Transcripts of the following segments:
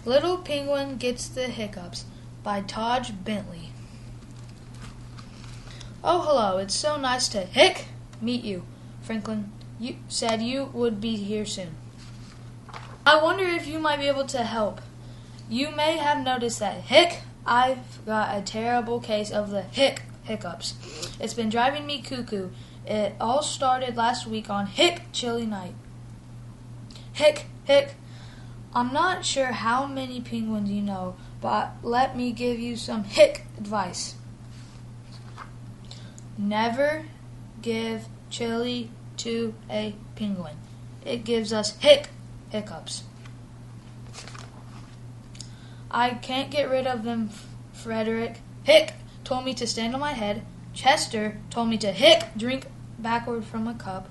Little Penguin Gets the Hiccups by Tadgh Bentley. Oh, hello. It's so nice to meet you. Franklin, you said you would be here soon. I wonder if you might be able to help. You may have noticed that I've got a terrible case of the hiccups. It's been driving me cuckoo. It all started last week on chilly night. I'm not sure how many penguins you know, but let me give you some advice. Never give chili to a penguin. It gives us hiccups. I can't get rid of them, Frederick. Told me to stand on my head. Chester told me to drink backward from a cup.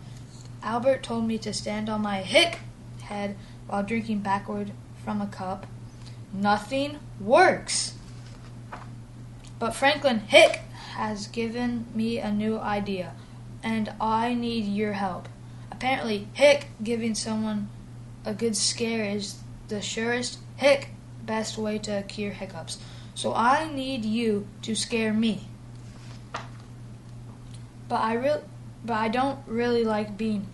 Albert told me to stand on my head while drinking backward from a cup. Nothing works. But Franklin has given me a new idea, and I need your help. Apparently, giving someone a good scare is the surest best way to cure hiccups. So I need you to scare me. But I don't really like being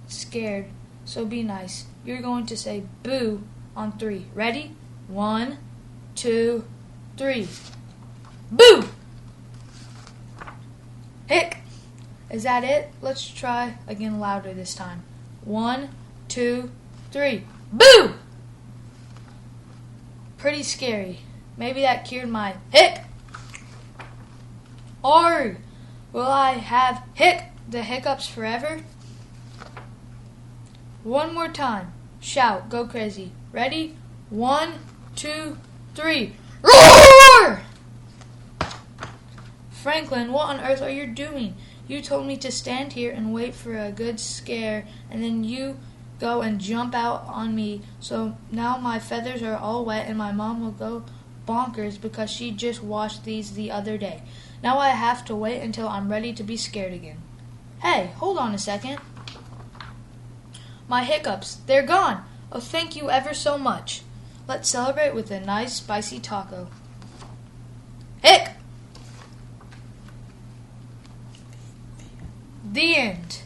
scared. So be nice. You're going to say boo on 3. Ready? 1, 2, 3. Boo! Is that it? Let's try again louder this time. 1, 2, 3. Boo! Pretty scary. Maybe that cured my Or will I have the hiccups forever? One more time. Shout. Go crazy. Ready? 1, 2, 3. Roar! Franklin, what on earth are you doing? You told me to stand here and wait for a good scare, and then you go and jump out on me. So now my feathers are all wet, and my mom will go bonkers because she just washed these the other day. Now I have to wait until I'm ready to be scared again. Hey, hold on a second. My hiccups, they're gone. Oh, thank you ever so much. Let's celebrate with a nice spicy taco. The end.